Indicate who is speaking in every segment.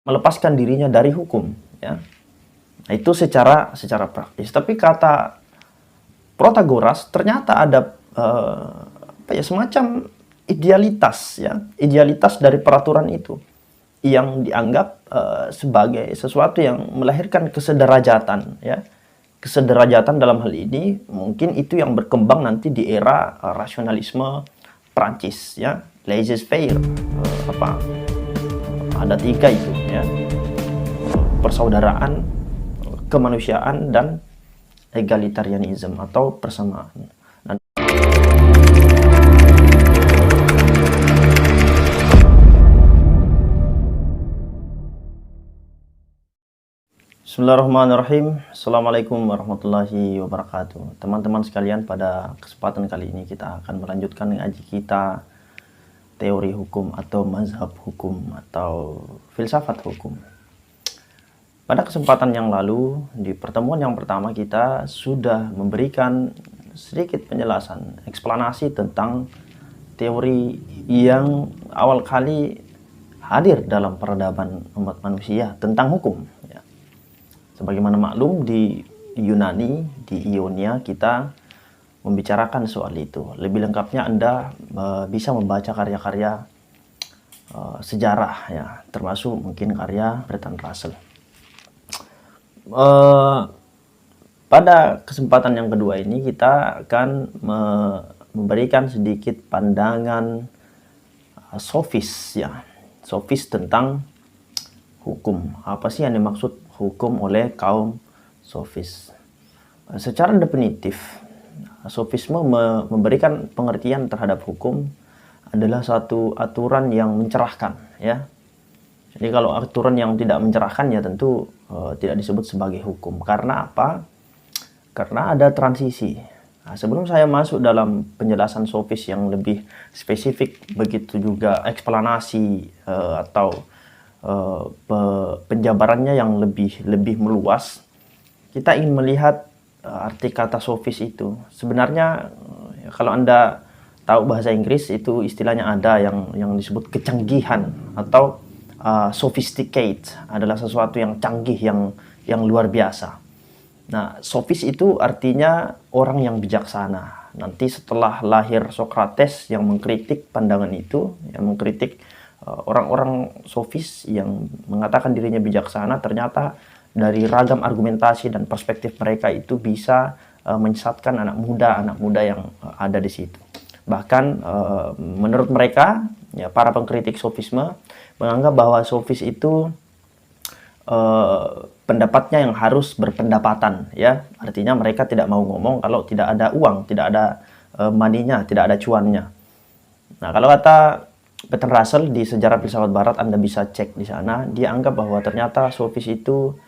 Speaker 1: melepaskan dirinya dari hukum, ya. Nah, itu secara praktis. Tapi kata Protagoras ternyata ada semacam idealitas, ya, idealitas dari peraturan itu yang dianggap sebagai sesuatu yang melahirkan kesederajatan, ya. Kesederajatan dalam hal ini mungkin itu yang berkembang nanti di era rasionalisme Prancis, ya, laissez-faire, ada tiga itu, ya, persaudaraan, kemanusiaan, dan egalitarianism atau persamaan. Bismillahirrahmanirrahim. Assalamualaikum warahmatullahi wabarakatuh. Teman-teman sekalian, pada kesempatan kali ini kita akan melanjutkan ngaji kita teori hukum atau mazhab hukum atau filsafat hukum. Pada kesempatan yang lalu, di pertemuan yang pertama kita sudah memberikan sedikit penjelasan, eksplanasi tentang teori yang awal kali hadir dalam peradaban umat manusia tentang hukum. Ya. Sebagaimana maklum, di Yunani, di Ionia, kita membicarakan soal itu. Lebih lengkapnya Anda bisa membaca karya-karya sejarah, ya, termasuk mungkin karya Bertrand Russell. Pada kesempatan yang kedua ini kita akan memberikan sedikit pandangan sofis, ya, sofis tentang hukum. Apa sih yang dimaksud hukum oleh kaum sofis? Secara definitif, sofisme memberikan pengertian terhadap hukum adalah satu aturan yang mencerahkan, ya. Jadi kalau aturan yang tidak mencerahkan, ya tentu tidak disebut sebagai hukum. Karena apa? Karena ada transisi. Nah, sebelum saya masuk dalam penjelasan sofis yang lebih spesifik, begitu juga eksplanasi atau penjabarannya yang lebih meluas, kita ingin melihat arti kata sofis itu. Sebenarnya kalau Anda tahu bahasa Inggris, itu istilahnya ada yang disebut kecanggihan atau sophisticate, adalah sesuatu yang canggih, yang luar biasa. Nah, sofis itu artinya orang yang bijaksana. Nanti setelah lahir Socrates yang mengkritik pandangan itu, yang mengkritik orang-orang sofis yang mengatakan dirinya bijaksana, ternyata dari ragam argumentasi dan perspektif mereka itu bisa menyesatkan anak muda yang ada di situ. Bahkan menurut mereka, ya, para pengkritik sofisme menganggap bahwa sofis itu pendapatnya yang harus berpendapatan, ya. Artinya mereka tidak mau ngomong kalau tidak ada uang, tidak ada money-nya, tidak ada cuannya. Nah, kalau kata Bertrand Russell di Sejarah Filsafat Barat, Anda bisa cek di sana, dia anggap bahwa ternyata sofis itu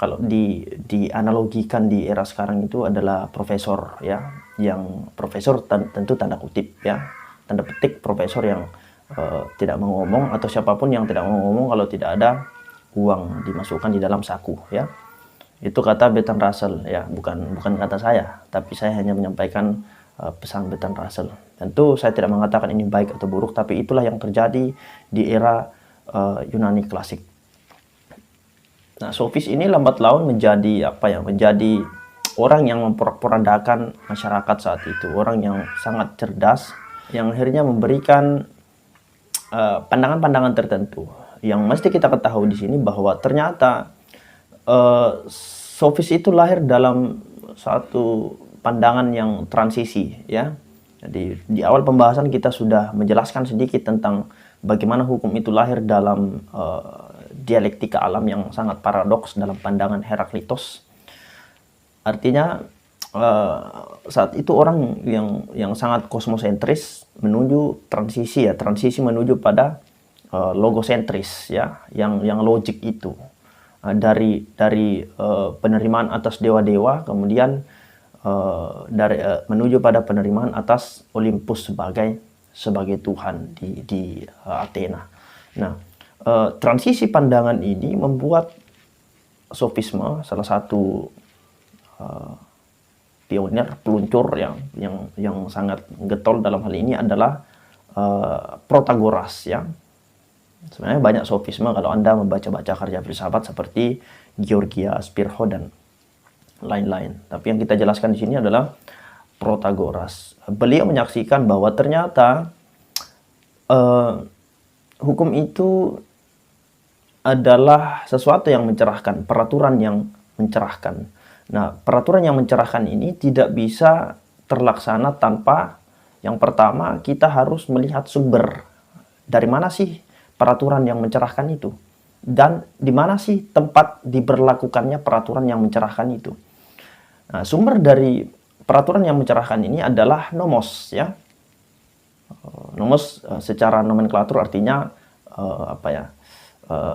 Speaker 1: kalau dianalogikan di era sekarang itu adalah profesor, ya, yang profesor tentu tanda kutip, ya, tanda petik profesor yang tidak mau ngomong, atau siapapun yang tidak mau ngomong kalau tidak ada uang dimasukkan di dalam saku, ya. Itu kata Bertrand Russell, ya, bukan kata saya, tapi saya hanya menyampaikan pesan Bertrand Russell. Tentu saya tidak mengatakan ini baik atau buruk, tapi itulah yang terjadi di era Yunani klasik. Nah, sofis ini lambat laun menjadi menjadi orang yang memporak-porandakan masyarakat saat itu, orang yang sangat cerdas, yang akhirnya memberikan pandangan-pandangan tertentu. Yang mesti kita ketahui di sini bahwa ternyata sofis itu lahir dalam satu pandangan yang transisi, ya. Jadi di awal pembahasan kita sudah menjelaskan sedikit tentang bagaimana hukum itu lahir dalam dialektika alam yang sangat paradoks dalam pandangan Heraklitos. Artinya saat itu orang yang sangat kosmosentris menuju transisi menuju pada logosentris, ya, yang logik itu, dari penerimaan atas dewa-dewa, kemudian menuju pada penerimaan atas Olympus sebagai Tuhan di Athena. Nah, transisi pandangan ini membuat sofisme, salah satu pionir, peluncur yang sangat getol dalam hal ini adalah Protagoras, ya. Sebenarnya banyak sofisme kalau Anda membaca-baca karya filsafat seperti Georgias, Pirho, dan lain-lain. Tapi yang kita jelaskan di sini adalah Protagoras. Beliau menyaksikan bahwa ternyata hukum itu adalah sesuatu yang mencerahkan, peraturan yang mencerahkan. Nah, peraturan yang mencerahkan ini tidak bisa terlaksana tanpa yang pertama kita harus melihat sumber. Dari mana sih peraturan yang mencerahkan itu? Dan di mana sih tempat diberlakukannya peraturan yang mencerahkan itu? Nah, sumber dari peraturan yang mencerahkan ini adalah nomos, ya. Nomos secara nomenklatur artinya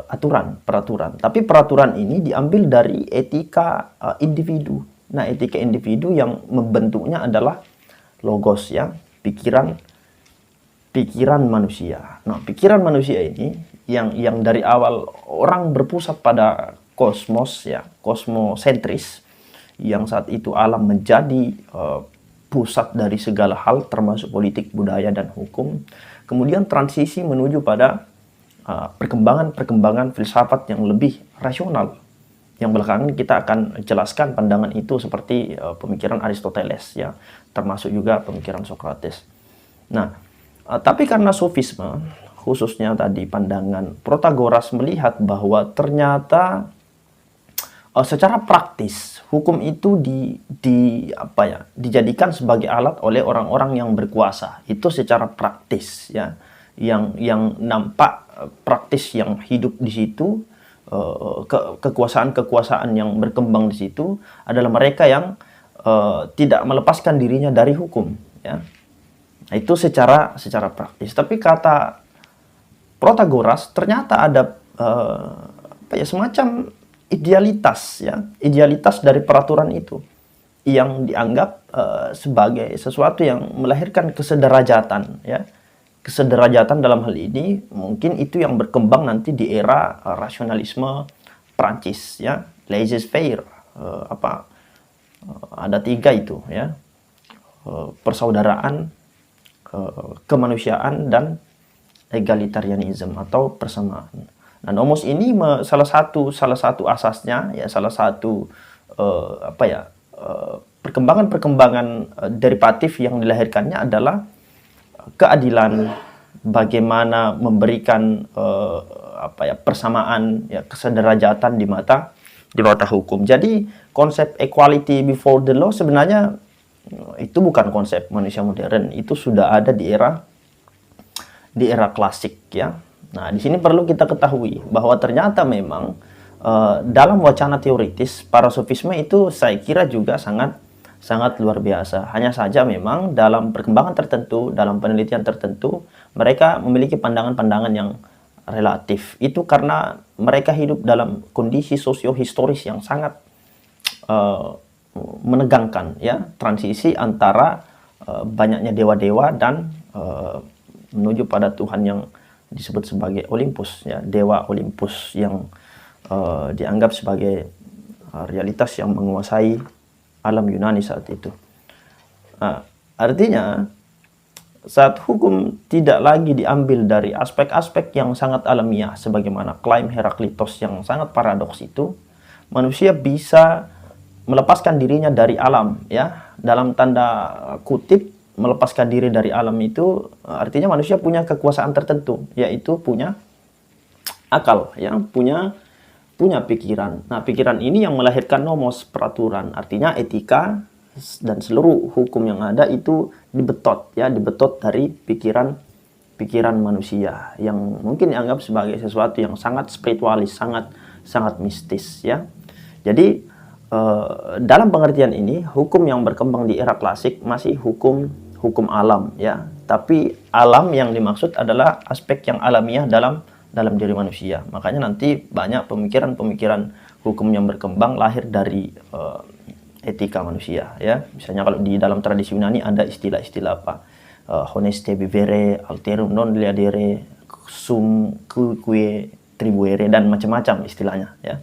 Speaker 1: aturan, peraturan. Tapi peraturan ini diambil dari etika individu. Nah, etika individu yang membentuknya adalah logos, ya, pikiran manusia. Nah, pikiran manusia ini yang dari awal orang berpusat pada kosmos, ya, kosmosentris, yang saat itu alam menjadi pusat dari segala hal termasuk politik, budaya, dan hukum. Kemudian transisi menuju pada perkembangan filsafat yang lebih rasional. Yang belakangan kita akan jelaskan pandangan itu seperti pemikiran Aristoteles, ya, termasuk juga pemikiran Socrates. Nah, tapi karena sofisme, khususnya tadi pandangan Protagoras melihat bahwa ternyata secara praktis hukum itu dijadikan sebagai alat oleh orang-orang yang berkuasa. Itu secara praktis, ya, yang nampak praktis, yang hidup di situ, kekuasaan yang berkembang di situ adalah mereka yang tidak melepaskan dirinya dari hukum, ya. Nah, itu secara praktis. Tapi kata Protagoras ternyata ada semacam idealitas, ya, idealitas dari peraturan itu yang dianggap sebagai sesuatu yang melahirkan kesederajatan, ya. Kesederajatan dalam hal ini mungkin itu yang berkembang nanti di era rasionalisme Prancis, ya, laissez-faire, ada tiga itu, ya, persaudaraan, kemanusiaan, dan egalitarianisme atau persamaan. Nah, nomos ini salah satu asasnya, ya, salah satu perkembangan derivatif yang dilahirkannya adalah keadilan, bagaimana memberikan persamaan, ya, kesederajatan di mata hukum. Jadi konsep equality before the law sebenarnya itu bukan konsep manusia modern, itu sudah ada di era klasik, ya. Nah, di sini perlu kita ketahui bahwa ternyata memang dalam wacana teoritis para sofisme itu saya kira juga sangat luar biasa. Hanya saja memang dalam perkembangan tertentu, dalam penelitian tertentu, mereka memiliki pandangan-pandangan yang relatif. Itu karena mereka hidup dalam kondisi sosio-historis yang sangat menegangkan, ya, transisi antara banyaknya dewa-dewa dan menuju pada Tuhan yang disebut sebagai Olympus, ya, dewa Olympus yang dianggap sebagai realitas yang menguasai alam Yunani saat itu. Nah, artinya saat hukum tidak lagi diambil dari aspek-aspek yang sangat alamiah sebagaimana klaim Heraklitos yang sangat paradoks itu, manusia bisa melepaskan dirinya dari alam, ya. Dalam tanda kutip, melepaskan diri dari alam itu artinya manusia punya kekuasaan tertentu, yaitu punya akal, ya, punya pikiran. Nah, pikiran ini yang melahirkan nomos, peraturan, artinya etika dan seluruh hukum yang ada itu dibetot dari pikiran manusia yang mungkin dianggap sebagai sesuatu yang sangat spiritualis, sangat mistis, ya. Jadi dalam pengertian ini hukum yang berkembang di era klasik masih hukum alam, ya. Tapi alam yang dimaksud adalah aspek yang alamiah dalam diri manusia. Makanya nanti banyak pemikiran-pemikiran hukum yang berkembang lahir dari etika manusia, ya. Misalnya kalau di dalam tradisi Yunani ada istilah-istilah honeste vivere, alterum non leadere, sum cuique tribuere, dan macam-macam istilahnya, ya.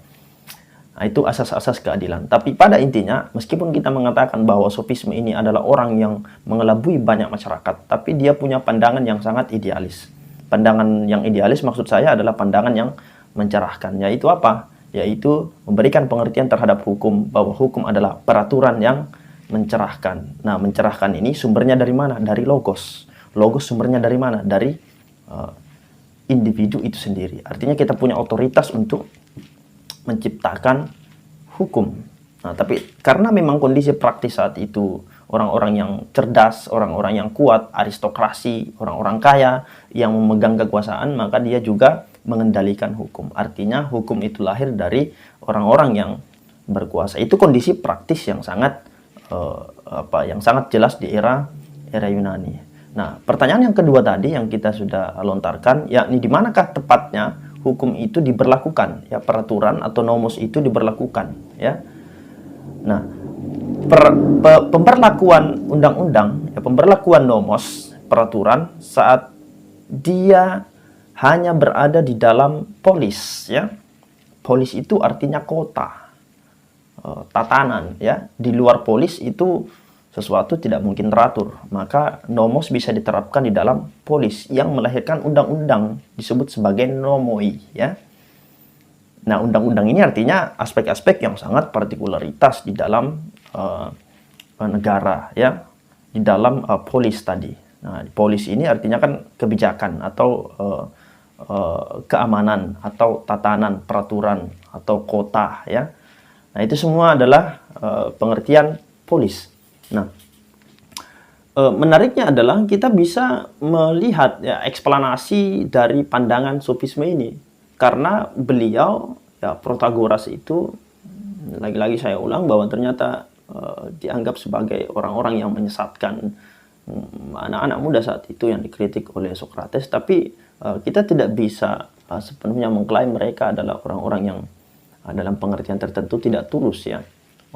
Speaker 1: Nah, itu asas-asas keadilan. Tapi pada intinya, meskipun kita mengatakan bahwa sofisme ini adalah orang yang mengelabui banyak masyarakat, tapi dia punya pandangan yang sangat idealis. Pandangan yang idealis maksud saya adalah pandangan yang mencerahkan. Yaitu apa? Yaitu memberikan pengertian terhadap hukum, bahwa hukum adalah peraturan yang mencerahkan. Nah, mencerahkan ini sumbernya dari mana? Dari logos. Logos sumbernya dari mana? Dari individu itu sendiri. Artinya kita punya otoritas untuk menciptakan hukum. Nah, tapi karena memang kondisi praktis saat itu orang-orang yang cerdas, orang-orang yang kuat, aristokrasi, orang-orang kaya yang memegang kekuasaan, maka dia juga mengendalikan hukum. Artinya hukum itu lahir dari orang-orang yang berkuasa. Itu kondisi praktis yang sangat yang sangat jelas di era Yunani. Nah, pertanyaan yang kedua tadi yang kita sudah lontarkan, yakni di manakah tepatnya hukum itu diberlakukan, ya, peraturan atau nomos itu diberlakukan, ya. Nah, pemberlakuan undang-undang, ya, pemberlakuan nomos, peraturan saat dia hanya berada di dalam polis, ya. Polis itu artinya kota, tatanan, ya. Di luar polis itu sesuatu tidak mungkin teratur, maka nomos bisa diterapkan di dalam polis yang melahirkan undang-undang disebut sebagai nomoi, ya. Nah, undang-undang ini artinya aspek-aspek yang sangat partikularitas di dalam negara, ya, di dalam polis tadi. Nah, polis ini artinya kan kebijakan atau keamanan atau tatanan, peraturan atau kota, ya. Nah, itu semua adalah pengertian polis. Nah, menariknya adalah kita bisa melihat, ya, eksplanasi dari pandangan sofisme ini, karena beliau, ya, Protagoras itu, lagi-lagi saya ulang bahwa ternyata dianggap sebagai orang-orang yang menyesatkan anak-anak muda saat itu yang dikritik oleh Socrates, tapi kita tidak bisa sepenuhnya mengklaim mereka adalah orang-orang yang dalam pengertian tertentu tidak tulus, ya,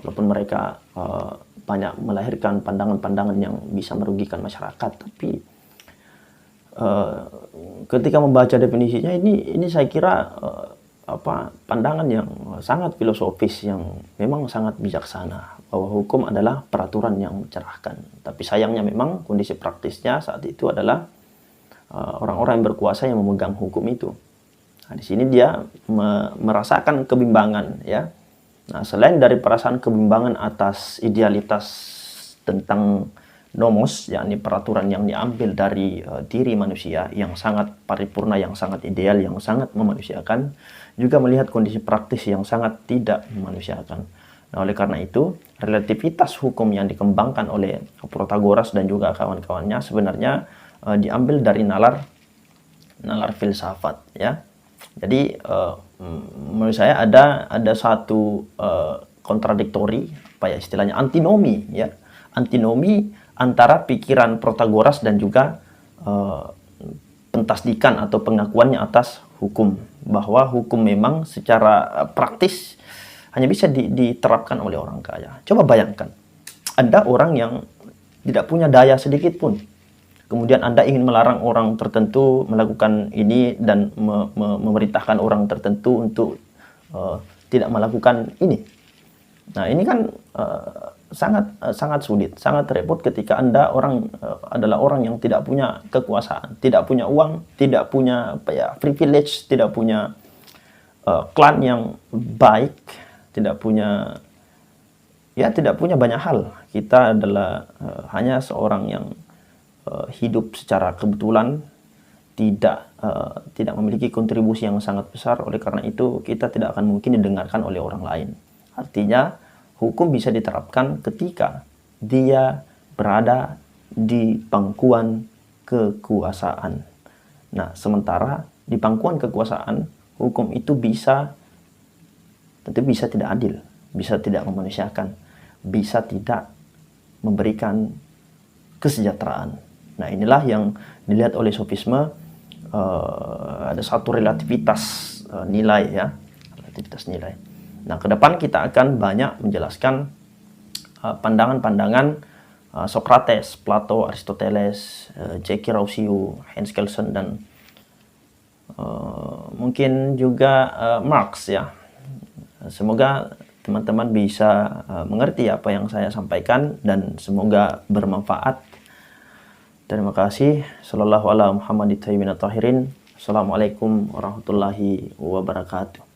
Speaker 1: walaupun mereka banyak melahirkan pandangan-pandangan yang bisa merugikan masyarakat, tapi ketika membaca definisinya ini saya kira pandangan yang sangat filosofis yang memang sangat bijaksana, bahwa hukum adalah peraturan yang mencerahkan. Tapi sayangnya memang kondisi praktisnya saat itu adalah orang-orang yang berkuasa yang memegang hukum itu. Nah, di sini dia merasakan kebimbangan, ya. Nah, selain dari perasaan kebimbangan atas idealitas tentang nomos, yakni peraturan yang diambil dari diri manusia yang sangat paripurna, yang sangat ideal, yang sangat memanusiakan, juga melihat kondisi praktis yang sangat tidak memanusiakan. Nah, oleh karena itu, relativitas hukum yang dikembangkan oleh Protagoras dan juga kawan-kawannya sebenarnya diambil dari nalar filsafat, ya. Jadi menurut saya ada satu kontradiktori, istilahnya antinomi, ya, antinomi antara pikiran Protagoras dan juga pentasdikan atau pengakuannya atas hukum, bahwa hukum memang secara praktis hanya bisa diterapkan oleh orang kaya. Coba bayangkan, ada orang yang tidak punya daya sedikit pun, kemudian Anda ingin melarang orang tertentu melakukan ini dan memerintahkan orang tertentu untuk tidak melakukan ini. Nah, ini kan sangat sulit, sangat repot ketika Anda adalah orang yang tidak punya kekuasaan, tidak punya uang, tidak punya privilege, tidak punya klan yang baik, tidak punya banyak hal. Kita adalah hanya seorang yang hidup secara kebetulan, tidak memiliki kontribusi yang sangat besar. Oleh karena itu kita tidak akan mungkin didengarkan oleh orang lain. Artinya hukum bisa diterapkan ketika dia berada di pangkuan kekuasaan. Nah, sementara di pangkuan kekuasaan, hukum itu tentu bisa tidak adil, bisa tidak memanusiakan, bisa tidak memberikan kesejahteraan. Nah, inilah yang dilihat oleh sofisme, ada satu relativitas nilai, ya, relativitas nilai. Nah, ke depan kita akan banyak menjelaskan pandangan-pandangan Socrates, Plato, Aristoteles, J.K. Rousseau, Hans Kelsen, dan mungkin juga Marx, ya. Semoga teman-teman bisa mengerti apa yang saya sampaikan dan semoga bermanfaat Terima kasih. Sallallahu ala Muhammadin tahirin. Assalamualaikum warahmatullahi wabarakatuh.